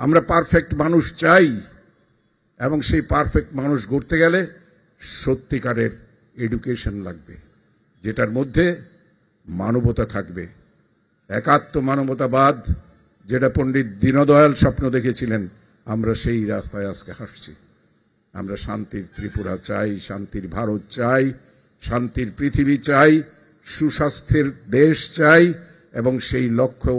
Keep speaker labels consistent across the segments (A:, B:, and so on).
A: আমরা পারফেক্ট মানুষ চাই, এবং সেই পারফেক্ট মানুষ গড়তে গেলে সত্যিকারের এডুকেশন লাগবে, যেটার মধ্যে মানবতা থাকবে। একাত্ম মানবতাবাদ, যেটা পণ্ডিত দীনদয়াল স্বপ্ন দেখেছিলেন, আমরা সেই রাস্তায় আজকে হাঁটছি। আমরা শান্তির ত্রিপুরা চাই, শান্তির ভারত চাই, শান্তির পৃথিবী চাই, সুস্বাস্থ্যের দেশ চাই, এবং সেই লক্ষ্য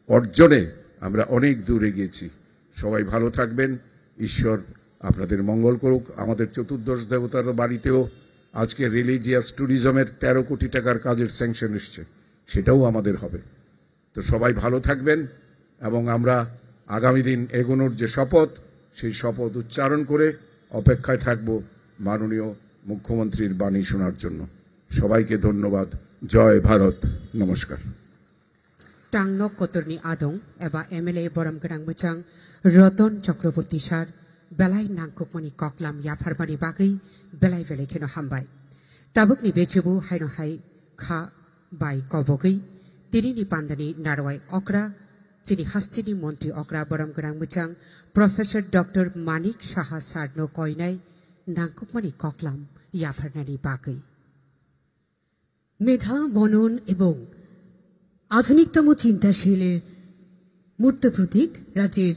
A: অর্জনে আমরা অনেক দূর এগিয়েছি। সবাই ভালো থাকবেন, ঈশ্বর আপনাদের মঙ্গল করুক। আমাদের চতুর্দশ দেবতার বাড়িতেও আজকে রিলিজিয়াস ট্যুরিজমের 13 কোটি টাকার কাজের স্যাংশন এসছে, সেটাও আমাদের হবে। তো সবাই ভালো থাকবেন, এবং আমরা আগামী দিন এগোনোর যে শপথ, সেই শপথ উচ্চারণ করে অপেক্ষায় থাকব মাননীয় মুখ্যমন্ত্রীর বাণী শোনার জন্য। সবাইকে ধন্যবাদ। জয় ভারত। নমস্কার।
B: টাংনক কতরনি আদং এবা এমএলএ বরম গরাং মুচাং রতন চক্রবর্তী সার বেলাই নাংকুকমনি ককলাম ইয়াফারমানি বাগৈ বেলাই বেলাই খেনো হামবাই তাবুকনি বেচেবু হাইনো হাই খা বাই কবগৈ তিনিনি পান্দানি নারওয়াই অকরা চিনি হাস্তিনি মন্ত্রী অকরা বরম গরাং মুচাং প্রফেসর ডক্টর মানিক সাহা সারনো কয়নাই নাংকুকমনি ককলাম ইয়াফারনানি বাগৈ।
C: মেধা, বনন এবং আধুনিকতম চিন্তাশীলের মূর্ত প্রতীক রাজ্যের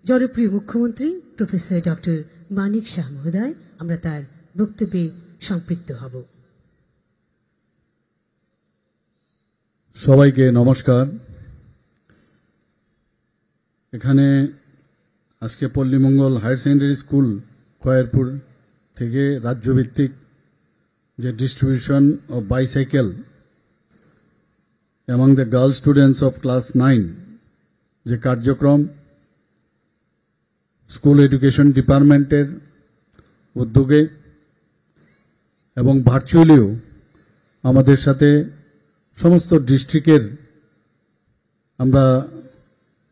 C: জনপ্রিয় মুখ্যমন্ত্রী প্রফেসর ডক্টর মানিক শাহ মহোদয়, আমরা তার বক্তব্যে সম্পৃক্ত হব।
D: সবাইকে নমস্কার। এখানে আজকে Pallimangal higher secondary school Khayerpur থেকে রাজ্যভিত্তিক যে distribution of bicycle among the girl students of class 9 যে কার্যক্রম স্কুল এডুকেশন ডিপার্টমেন্টের উদ্যোগে এবং ভার্চুয়ালিও আমাদের সাথে সমস্ত ডিস্ট্রিক্টের আমরা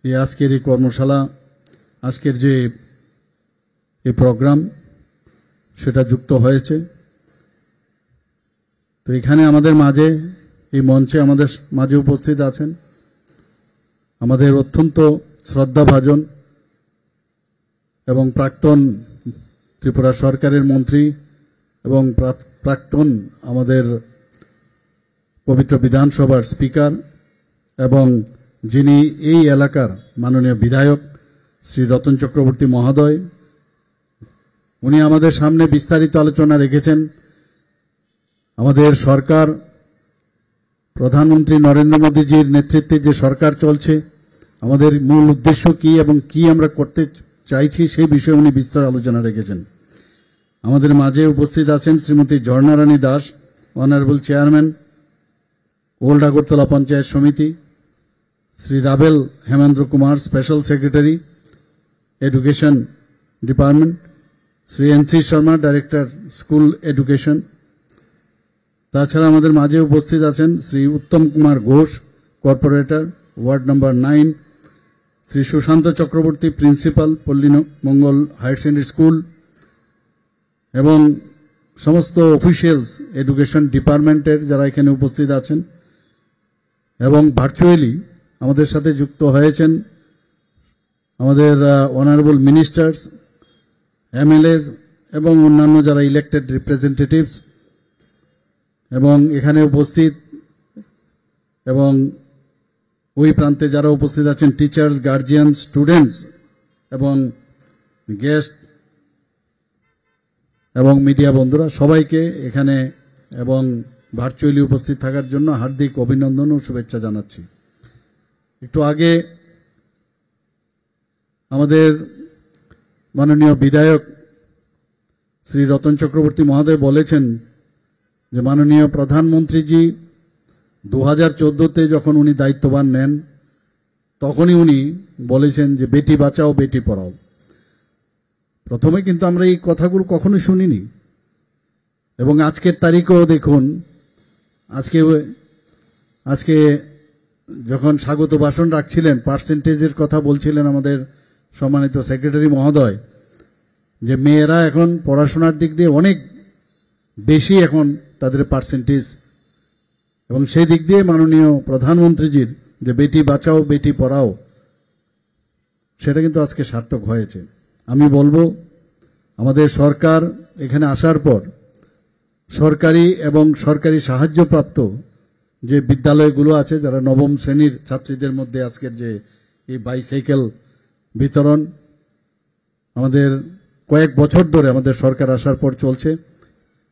D: এই আজকের এই কর্মশালা, আজকের যে এই প্রোগ্রাম সেটা যুক্ত হয়েছে। তো এখানে আমাদের মাঝে, এই মঞ্চে আমাদের মাঝে উপস্থিত আছেন আমাদের অত্যন্ত শ্রদ্ধাভাজন এবং প্রাক্তন ত্রিপুরা সরকারের মন্ত্রী এবং প্রাক্তন আমাদের পবিত্র বিধানসভার স্পিকার এবং যিনি এই এলাকার মাননীয় বিধায়ক শ্রী রতন চক্রবর্তী মহোদয়। উনি আমাদের সামনে বিস্তারিত আলোচনা রেখেছেন। আমাদের সরকার, প্রধানমন্ত্রী নরেন্দ্র মোদীজির নেতৃত্বে যে সরকার চলছে, আমাদের মূল উদ্দেশ্য কি এবং কি আমরা করতে চাইছি সেই বিষয়ে উনি বিস্তার আলোচনা রেখেছেন। আমাদের মাঝে উপস্থিত আছেন Shrimati Jharna Rani Das, honourable chairman old Agartala panchayat samiti, Shri Rabel Hemendra Kumar, special secretary education department, Shri NC Sharma, director school education. তাছাড়া আমাদের মাঝে উপস্থিত আছেন Shri Uttam Kumar Ghosh, corporator, ward number 9, Shri Sushanta Chakraborty, principal, Pallimangal higher secondary school, এবং সমস্ত অফিসিয়ালস এডুকেশন ডিপার্টমেন্টের যারা এখানে উপস্থিত আছেন, এবং ভার্চুয়ালি আমাদের সাথে যুক্ত হয়েছেন আমাদের অনারেবল মিনিস্টার্স, এমএলএস এবং অন্যান্য যারা ইলেক্টেড রিপ্রেজেন্টেটিভস, এবং এখানে উপস্থিত এবং ওই প্রান্তে যারা উপস্থিত আছেন টিচার্স, গার্জিয়ান, স্টুডেন্টস এবং গেস্ট এবং মিডিয়া বন্ধুরা, সবাইকে এখানে এবং ভার্চুয়ালি উপস্থিত থাকার জন্য হার্দিক অভিনন্দন ও শুভেচ্ছা জানাচ্ছি। একটু আগে আমাদের মাননীয় বিধায়ক শ্রী রতন চক্রবর্তী মহোদয় বলেছেন যে মাননীয় প্রধানমন্ত্রীজি 2014-তে যখন উনি দায়িত্বভার নেন তখনই উনি বলেছেন যে বেটি বাঁচাও বেটি পড়াও। প্রথমে কিন্তু আমরা এই কথাগুলো কখনো শুনিনি, এবং আজকের তারিখও দেখুন, আজকে যখন স্বাগত ভাষণ রাখছিলেন পার্সেন্টেজের কথা বলছিলেন আমাদের সম্মানিত সেক্রেটারি মহোদয়, যে মেয়েরা এখন পড়াশোনার দিক দিয়ে অনেক বেশি এখন তাদের পার্সেন্টেজ, এবং সেই দিক দিয়ে মাননীয় প্রধানমন্ত্রীজির যে বেটি বাঁচাও বেটি পড়াও সেটা কিন্তু আজকে সার্থক হয়েছে। আমি বলবো আমাদের সরকার এখানে আসার পর সরকারি এবং সরকারি সাহায্যপ্রাপ্ত যে বিদ্যালয়গুলো আছে, যারা নবম শ্রেণীর ছাত্রীদের মধ্যে আজকের যে এই বাইসাইকেল বিতরণ আমাদের কয়েক বছর ধরে আমাদের সরকার আসার পর চলছে,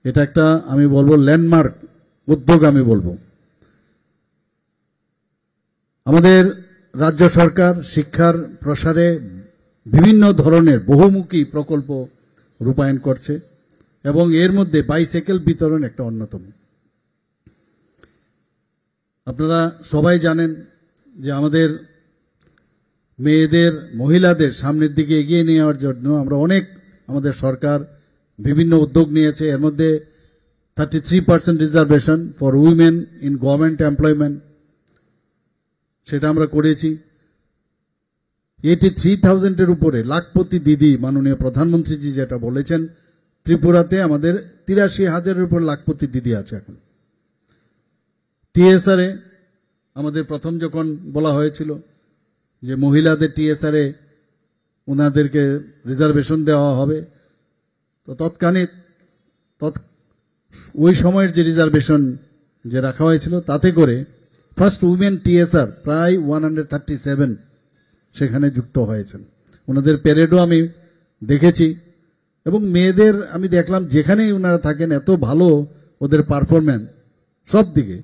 D: এটা একটা আমি বলবো ল্যান্ডমার্ক উদ্যোগ। আমি বলবো আমাদের রাজ্য সরকার শিক্ষার প্রসারে বিভিন্ন ধরনের বহুমুখী প্রকল্প রূপায়ণ করছে এবং এর মধ্যে বাইসাইকেল বিতরণ একটা অন্যতম। আপনারা সবাই জানেন যে আমাদের মেয়েদের মহিলাদের সামনের দিকে এগিয়ে নেওয়ার জন্য আমরা আমাদের সরকার বিভিন্ন উদ্যোগ নিয়েছে। এর মধ্যে 33% reservation for women in government employment সেটা আমরা করেছি। 83,000-এর উপরে লাখপতি দিদি মাননীয় প্রধানমন্ত্রীজি যেটা বলেছেন, ত্রিপুরাতে আমাদের 83,000-এর উপর লাখপতি দিদি আছে এখন। টিএসআরে আমাদের প্রথম যখন বলা হয়েছিল যে মহিলাদের টিএসআরে ওনাদেরকে রিজার্ভেশন দেওয়া হবে, তো তৎকালীন ওই সময়ের যে রিজার্ভেশন যে রাখা হয়েছিল তাতে করে ফার্স্ট উইমেন টিএসআর প্রায় 137 সেখানে যুক্ত হয়েছেন। ওনাদের প্যারেডও আমি দেখেছি এবং মেয়েদের আমি দেখলাম যেখানেই ওনারা থাকেন এত ভালো ওদের পারফরম্যান্স সব দিকে।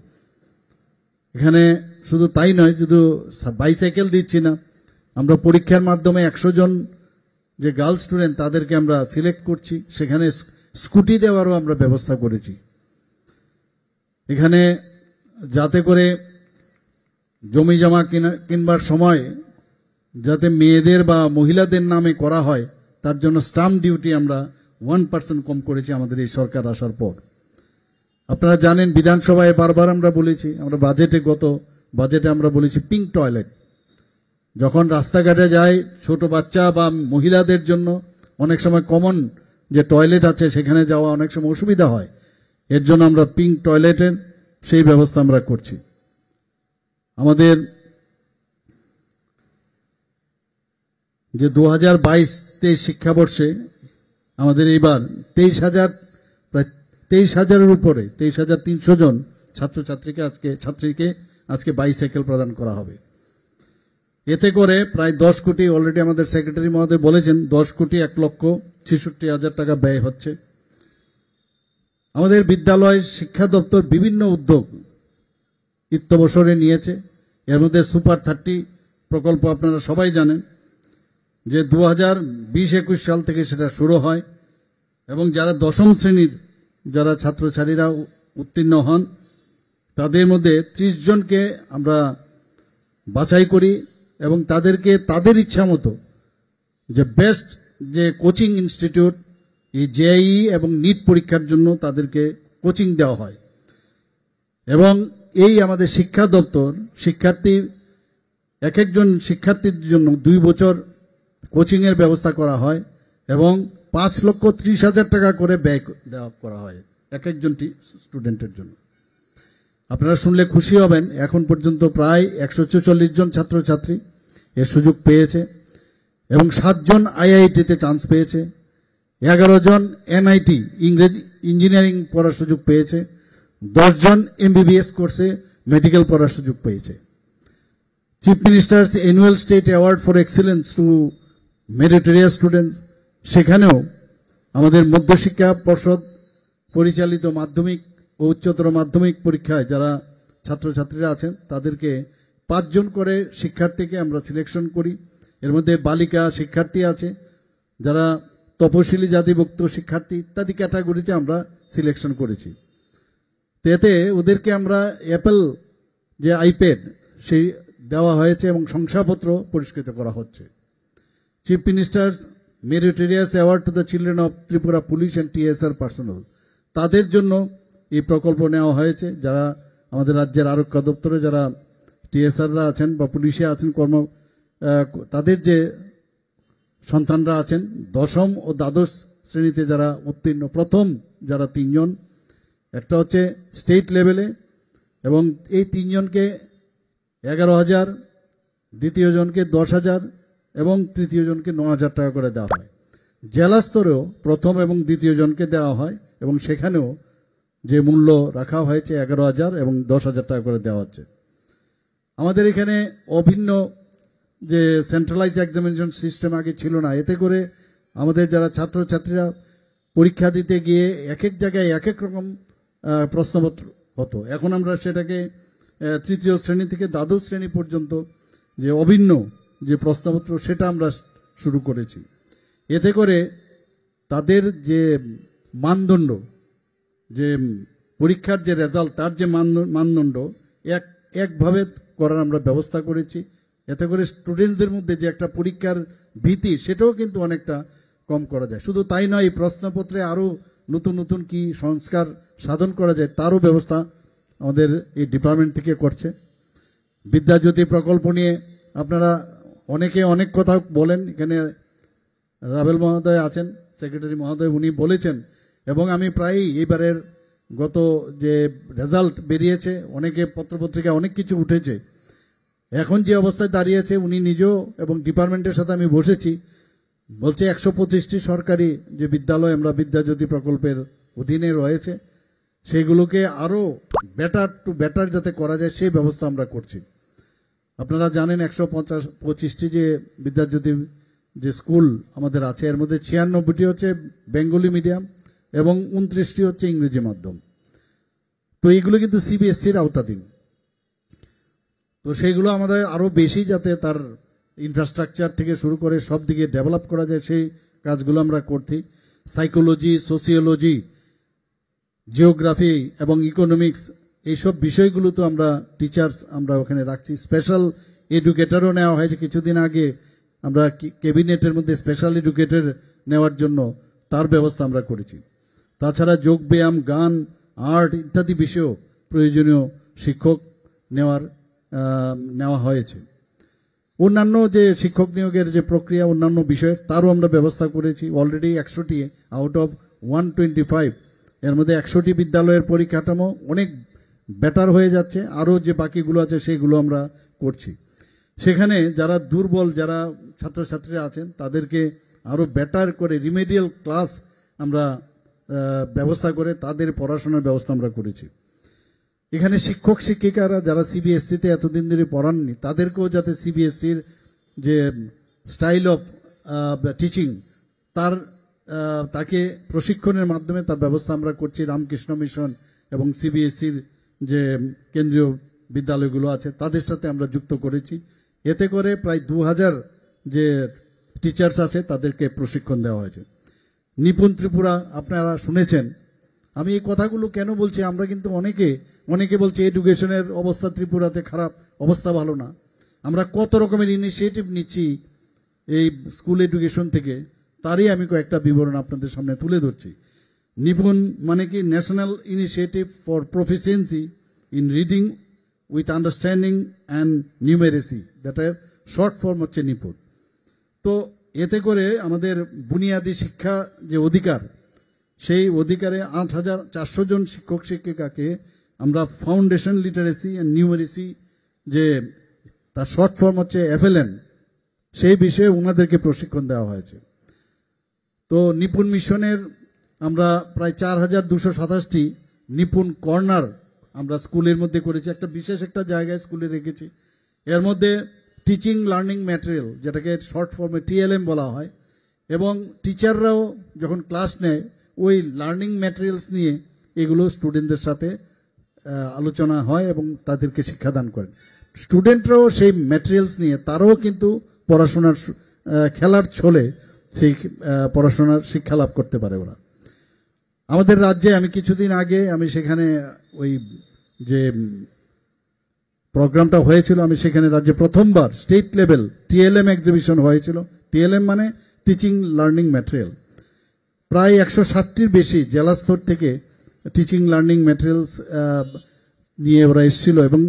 D: এখানে শুধু তাই নয়, শুধু বাইসাইকেল দিচ্ছি না, আমরা পরীক্ষার মাধ্যমে 100 জন যে গার্ল স্টুডেন্ট তাদেরকে আমরা সিলেক্ট করছি, সেখানে স্কুটি দেওয়ারও আমরা ব্যবস্থা করেছি। এখানে যাতে করে জমি জমা কিনবার সময় যাতে মেয়েদের বা মহিলাদের নামে করা হয় তার জন্য স্টাম্প ডিউটি আমরা 1% কম করেছি আমাদের এই সরকার আসার পর। আপনারা জানেন বিধানসভায় বারবার আমরা বলেছি, আমরা গত বাজেটে আমরা বলেছি পিঙ্ক টয়লেট। যখন রাস্তাঘাটে যায় ছোট বাচ্চা বা মহিলাদের জন্য অনেক সময় কমন যে টয়লেট আছে সেখানে যাওয়া অনেক সময় অসুবিধা হয়, এর জন্য আমরা পিঙ্ক টয়লেটের সেই ব্যবস্থা আমরা করছি। আমাদের যে 2022-23 শিক্ষাবর্ষে আমাদের এইবার 23,000-এর উপরে 23,300 জন ছাত্রীকে আজকে বাইসাইকেল প্রদান করা হবে। এতে করে প্রায় 10 কোটি, অলরেডি আমাদের সেক্রেটারি মহোদয় বলেছেন 10,61,66,000 টাকা ব্যয় হচ্ছে। আমাদের বিদ্যালয় শিক্ষা দপ্তর বিভিন্ন উদ্যোগ ইত্যবসরে নিয়েছে। এর মধ্যে সুপার 30 প্রকল্প আপনারা সবাই জানেন যে 2020-21 সাল থেকে সেটা শুরু হয় এবং যারা দশম শ্রেণীর যারা ছাত্রছাত্রীরা উত্তীর্ণ হন তাদের মধ্যে 30 জনকে আমরা বাছাই করি এবং তাদেরকে তাদের ইচ্ছা মতো যে বেস্ট যে কোচিং ইনস্টিটিউট এই জেইই এবং নিট পরীক্ষার জন্য তাদেরকে কোচিং দেওয়া হয় এবং এই আমাদের শিক্ষা দপ্তর এক একজন শিক্ষার্থীর জন্য 2 বছর কোচিংয়ের ব্যবস্থা করা হয় এবং 5,30,000 টাকা করে ব্যয় দেওয়া করা হয় এক একজন স্টুডেন্টের জন্য। আপনারা শুনলে খুশি হবেন, এখন পর্যন্ত প্রায় 144 জন ছাত্রছাত্রী এর সুযোগ পেয়েছে এবং 7 জন আইআইটিতে চান্স পেয়েছে, 11 জন এনআইটি ইঞ্জিনিয়ারিং পড়ার সুযোগ পেয়েছে, 10 জন এমবিবিএস কোর্সে মেডিকেল পড়ার সুযোগ পেয়েছে। Chief minister's annual state award for excellence to meritorious students, সেখানেও আমাদের মধ্যশিক্ষা পর্ষদ পরিচালিত মাধ্যমিক ও উচ্চতর মাধ্যমিক পরীক্ষায় যারা ছাত্রছাত্রীরা আছেন তাদেরকে 5 জন করে শিক্ষার্থীকে আমরা সিলেকশন করি। এর মধ্যে বালিকা শিক্ষার্থী আছে, যারা তপশিলি জাতিভুক্ত শিক্ষার্থী ইত্যাদি ক্যাটাগরিতে আমরা সিলেকশন করেছি। এতে ওদেরকে আমরা অ্যাপেল যে আইপ্যাড সেই দেওয়া হয়েছে এবং শংসাপত্র পুরস্কৃত করা হচ্ছে। Chief ministers meritorious award to the children of Tripura police and TSR personal, তাদের জন্য এই প্রকল্প নেওয়া হয়েছে। যারা আমাদের রাজ্যের আরক্ষা দপ্তরে যারা টিএসআররা আছেন বা পুলিশে আছেন তাদের যে সন্তানরা আছেন 10ম ও দ্বাদশ শ্রেণীতে যারা উত্তীর্ণ, প্রথম যারা 3 জন, একটা হচ্ছে স্টেট লেভেলে এবং এই 3 জনকে 11,000, দ্বিতীয় জনকে 10,000 এবং তৃতীয় জনকে 9,000 টাকা করে দেওয়া হয়। জেলা স্তরেও প্রথম এবং দ্বিতীয় জনকে দেওয়া হয় এবং সেখানেও যে মূল্য রাখা হয়েছে 11,000 এবং 10,000 টাকা করে দেওয়া হচ্ছে। আমাদের এখানে অভিন্ন যে সেন্ট্রালাইজ এক্সামিনেশন সিস্টেম আগে ছিল না, এতে করে আমাদের যারা ছাত্রছাত্রীরা পরীক্ষা দিতে গিয়ে এক এক জায়গায় এক এক রকম প্রশ্নপত্র হতো। এখন আমরা সেটাকে তৃতীয় শ্রেণী থেকে দ্বাদশ শ্রেণী পর্যন্ত যে অভিন্ন যে প্রশ্নপত্র সেটা আমরা শুরু করেছি। এতে করে তাদের যে মানদণ্ড, যে পরীক্ষার যে রেজাল্ট, তার যে মানদণ্ড একভাবে করার আমরা ব্যবস্থা করেছি। এতে করে স্টুডেন্টদের মধ্যে যে একটা পরীক্ষার ভীতি সেটাও কিন্তু অনেকটা কম করা যায়। শুধু তাই নয়, এই প্রশ্নপত্রে আরও নতুন নতুন কি সংস্কার সাধন করা যায় তারও ব্যবস্থা আমাদের এই ডিপার্টমেন্ট থেকে করছে। বিদ্যাজ্যোতি প্রকল্প নিয়ে আপনারা অনেকে অনেক কথা বলেন, এখানে রাবেল মহোদয় আছেন, সেক্রেটারি মহোদয়, উনি বলেছেন এবং আমি প্রায়ই এইবারের গত যে রেজাল্ট বেরিয়েছে, অনেকে পত্রপত্রিকা অনেক কিছু উঠেছে, এখন যে অবস্থায় দাঁড়িয়েছে উনি নিজেও এবং ডিপার্টমেন্টের সাথে আমি বসেছি, বলছে 125টি সরকারি যে বিদ্যালয় আমরা বিদ্যাজ্যোতি প্রকল্পের অধীনে রয়েছে সেগুলোকে আরও বেটার যাতে করা যায় সেই ব্যবস্থা আমরা করছি। আপনারা জানেন 125টি যে বিদ্যাজ্যোতি যে স্কুল আমাদের আছে, এর মধ্যে 96টি হচ্ছে বেঙ্গলি মিডিয়াম এবং 29টি হচ্ছে ইংরেজি মাধ্যম। তো এইগুলো কিন্তু সিবিএসসির আওতাধীন। তো সেইগুলো আমাদের আরও বেশি যাতে তার ইনফ্রাস্ট্রাকচার থেকে শুরু করে সব দিকে ডেভেলপ করা যায় সেই কাজগুলো আমরা করছি। সাইকোলজি, সোসিওলজি, জিওগ্রাফি এবং ইকোনমিক্স এইসব বিষয়গুলো তো আমরা টিচার্স আমরা ওখানে রাখছি। স্পেশাল এডুকেটরও নেওয়া হয়েছে কিছুদিন আগে, আমরা ক্যাবিনেটের মধ্যে স্পেশাল এডুকেটর নেওয়ার জন্য তার ব্যবস্থা আমরা করেছি। তাছাড়া যোগ ব্যায়াম, গান, আর্ট ইত্যাদি বিষয়েও প্রয়োজনীয় শিক্ষক নেওয়া হয়েছে। অন্যান্য যে শিক্ষক নিয়োগের যে প্রক্রিয়া অন্যান্য বিষয়ের তারও আমরা ব্যবস্থা করেছি। অলরেডি 100টি আউট অফ 125, এর মধ্যে 100টি বিদ্যালয়ের পরিকাঠামো অনেক বেটার হয়ে যাচ্ছে। আরও যে বাকিগুলো আছে সেগুলো আমরা করছি। সেখানে যারা দুর্বল যারা ছাত্রছাত্রীরা আছেন তাদেরকে আরও বেটার করে রিমেডিয়াল ক্লাস আমরা ব্যবস্থা করে তাদের পড়াশোনার ব্যবস্থা আমরা করেছি। এখানে শিক্ষক শিক্ষিকারা যারা সিবিএসসিতে এতদিন ধরে পড়াননি তাদেরকেও যাতে সিবিএসসির যে স্টাইল অফ টিচিং তাকে প্রশিক্ষণের মাধ্যমে তার ব্যবস্থা আমরা করছি। রামকৃষ্ণ মিশন এবং সিবিএসসির যে কেন্দ্রীয় বিদ্যালয়গুলো আছে তাদের সাথে আমরা যুক্ত করেছি। এতে করে প্রায় 2000 যে টিচার্স আছে তাদেরকে প্রশিক্ষণ দেওয়া হয়েছে। নিপুণ ত্রিপুরা আপনারা শুনেছেন। আমি এই কথাগুলো কেন বলছি, আমরা কিন্তু অনেকে বলছে এডুকেশনের অবস্থা ত্রিপুরাতে খারাপ, অবস্থা ভালো না। আমরা কত রকমের ইনিশিয়েটিভ নিচ্ছি এই স্কুল এডুকেশন থেকে, তারই আমি কয়েকটা বিবরণ আপনাদের সামনে তুলে ধরছি। নিপুণ মানে কি, national initiative for proficiency in reading with understanding and numeracy, দ্যাটের শর্ট ফর্ম হচ্ছে নিপুণ। তো এতে করে আমাদের বুনিয়াদী শিক্ষা যে অধিকার, সেই অধিকারে 8,400 জন শিক্ষক শিক্ষিকাকে আমরা ফাউন্ডেশন লিটারেসি অ্যান্ড নিউমেরেসি যে তার শর্ট ফর্ম হচ্ছে FLN, সেই বিষয়ে ওনাদেরকে প্রশিক্ষণ দেওয়া হয়েছে। তো নিপুণ মিশনের আমরা প্রায় 4,227টি নিপুণ কর্নার আমরা স্কুলের মধ্যে করেছি, একটা বিশেষ একটা জায়গায় স্কুলে রেখেছি। এর মধ্যে টিচিং লার্নিং ম্যাটেরিয়াল, যেটাকে শর্ট ফর্মে TLM বলা হয়, এবং টিচাররাও যখন ক্লাস নেয় ওই লার্নিং ম্যাটেরিয়ালস নিয়ে এগুলো স্টুডেন্টদের সাথে আলোচনা হয় এবং তাদেরকে শিক্ষাদান করেন। স্টুডেন্টরাও সেই ম্যাটেরিয়ালস নিয়ে তারাও কিন্তু পড়াশোনার খেলার ছলে সেই পড়াশোনার শিক্ষা লাভ করতে পারে ওরা। আমাদের রাজ্যে আমি কিছুদিন আগে সেখানে ওই যে প্রোগ্রামটা হয়েছিল, আমি সেখানে রাজ্যে প্রথমবার স্টেট লেভেল TLM এক্সিবিশন হয়েছিল। TLM মানে টিচিং লার্নিং ম্যাটেরিয়াল। প্রায় 160টির বেশি জেলা স্তর থেকে টিচিং লার্নিং ম্যাটেরিয়ালস নিয়ে ওরা এসেছিল এবং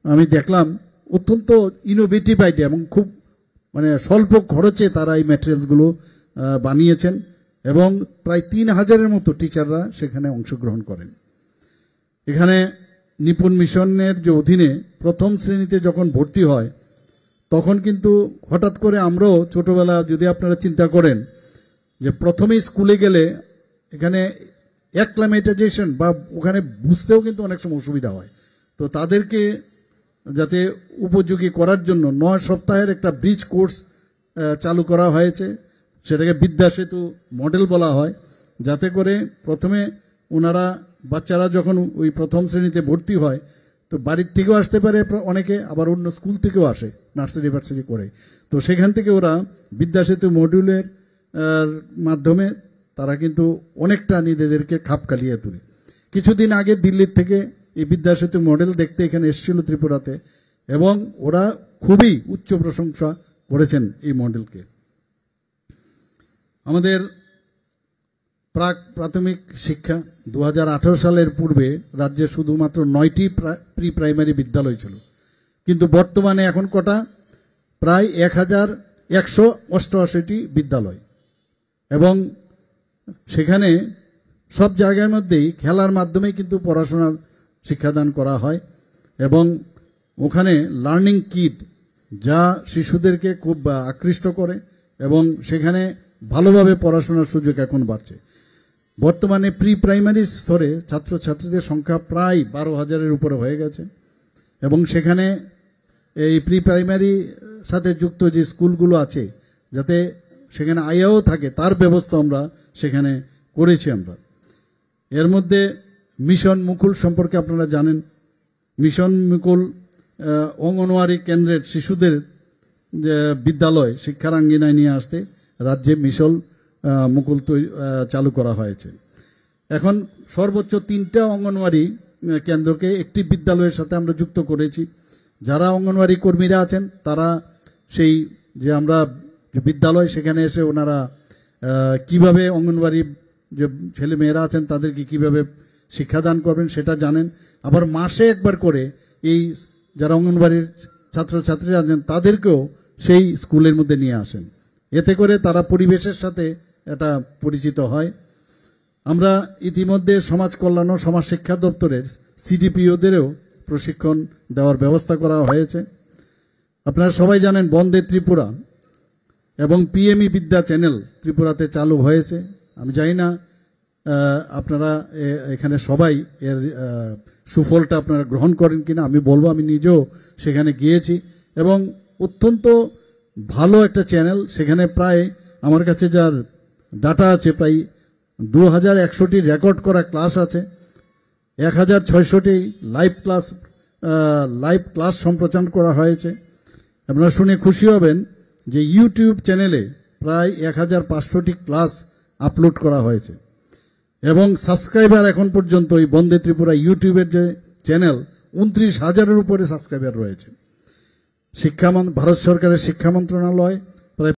D: আমি দেখলাম অত্যন্ত ইনোভেটিভ আইডিয়া এবং খুব স্বল্প খরচে তারা এই ম্যাটেরিয়ালসগুলো বানিয়েছেন এবং প্রায় 3000-এর মতো টিচাররা সেখানে অংশগ্রহণ করেন। এখানে নিপুণ মিশনের যে অধীনে প্রথম শ্রেণীতে যখন ভর্তি হয় তখন কিন্তু হঠাৎ করে আমরাও ছোটবেলা যদি আপনারা চিন্তা করেন যে প্রথমে স্কুলে গেলে এখানে অ্যাক্লামেটাইজেশন বা ওখানে বুঝতেও কিন্তু অনেক সময় অসুবিধা হয়। তো তাদেরকে যাতে উপযোগী করার জন্য 9 সপ্তাহের একটা ব্রিজ কোর্স চালু করা হয়েছে, সেটাকে বিদ্যা সেতু মডেল বলা হয়, যাতে করে প্রথমে ওনারা বাচ্চারা যখন ওই প্রথম শ্রেণীতে ভর্তি হয় তো বাড়ির থেকেও আসতে পারে অনেকে, আবার অন্য স্কুল থেকেও আসে নার্সারি ফার্সারি করে। তো সেখান থেকে ওরা বিদ্যা সেতু মডিউলের মাধ্যমে তারা কিন্তু অনেকটা নিজেদেরকে খাপ খালিয়ে তোলে। কিছুদিন আগে দিল্লির থেকে এই বিদ্যা সেতু মডেল দেখতে এখানে এসেছিল ত্রিপুরাতে, এবং ওরা খুবই উচ্চ প্রশংসা করেছেন এই মডেলকে। আমাদের প্রাথমিক শিক্ষা 2018 সালের পূর্বে রাজ্যে শুধুমাত্র 9টি প্রি প্রাইমারি বিদ্যালয় ছিল, কিন্তু বর্তমানে এখন কটা? প্রায় 1188টি বিদ্যালয়, এবং সেখানে সব জায়গার মধ্যেই খেলার মাধ্যমে কিন্তু পড়াশোনার শিক্ষাদান করা হয়, এবং ওখানে লার্নিং কিট যা শিশুদেরকে খুব আকৃষ্ট করে, এবং সেখানে ভালোভাবে পড়াশোনার সুযোগ এখন বাড়ছে। বর্তমানে প্রি প্রাইমারি স্তরে ছাত্রছাত্রীদের সংখ্যা প্রায় 12,000-এর উপরে হয়ে গেছে, এবং সেখানে এই প্রি প্রাইমারি সাথে যুক্ত যে স্কুলগুলো আছে যাতে সেখানে আয়াও থাকে তার ব্যবস্থা আমরা সেখানে করেছি আমরা। এর মধ্যে মিশন মুকুল সম্পর্কে আপনারা জানেন। মিশন মুকুল অঙ্গনওয়াড়ি কেন্দ্রের শিশুদের যে বিদ্যালয় শিক্ষার আঙ্গিনায় নিয়ে আসতে রাজ্যে মিশন মুকুল চালু করা হয়েছে। এখন সর্বোচ্চ 3টা অঙ্গনওয়াড়ি কেন্দ্রকে একটি বিদ্যালয়ের সাথে আমরা যুক্ত করেছি। যারা অঙ্গনওয়াড়ি কর্মীরা আছেন তারা সেই যে আমরা যে বিদ্যালয় সেখানে এসে ওনারা কিভাবে অঙ্গনওয়াড়ি যে ছেলে মেয়েরা আছেন তাদেরকে কিভাবে শিক্ষাদান করবেন সেটা জানেন। আবার মাসে একবার করে এই যারা অঙ্গনওয়াড়ির ছাত্রছাত্রীরা আছেন তাদেরকেও সেই স্কুলের মধ্যে নিয়ে আসেন, এতে করে তারা পরিবেশের সাথে এটা পরিচিত হয়। আমরা ইতিমধ্যে সমাজ কল্যাণ ও সমাজ শিক্ষা দপ্তরের সিডিপিওদেরও প্রশিক্ষণ দেওয়ার ব্যবস্থা করা হয়েছে। আপনারা সবাই জানেন বন্দে ত্রিপুরা এবং পিএমই বিদ্যা চ্যানেল ত্রিপুরাতে চালু হয়েছে। আমি জানি না আপনারা এখানে সবাই এর সুফলটা আপনারা গ্রহণ করেন কিনা। আমি বলবো আমি নিজেও সেখানে গিয়েছি, এবং অত্যন্ত ভালো একটা চ্যানেল। সেখানে প্রায় আমার কাছে যার ডাটা আছে প্রায় 2100টি রেকর্ড করা ক্লাস আছে, 1600টি লাইভ ক্লাস সম্প্রচার করা হয়েছে। আপনারা শুনে খুশি হবেন যে ইউটিউব চ্যানেলে প্রায় 1500টি ক্লাস আপলোড করা হয়েছে, এবং সাবস্ক্রাইবার এখন পর্যন্ত এই বন্দে ত্রিপুরা ইউটিউবের যে চ্যানেল 29,000-এর উপরে সাবস্ক্রাইবার রয়েছে। ভারত সরকারের শিক্ষা মন্ত্রণালয়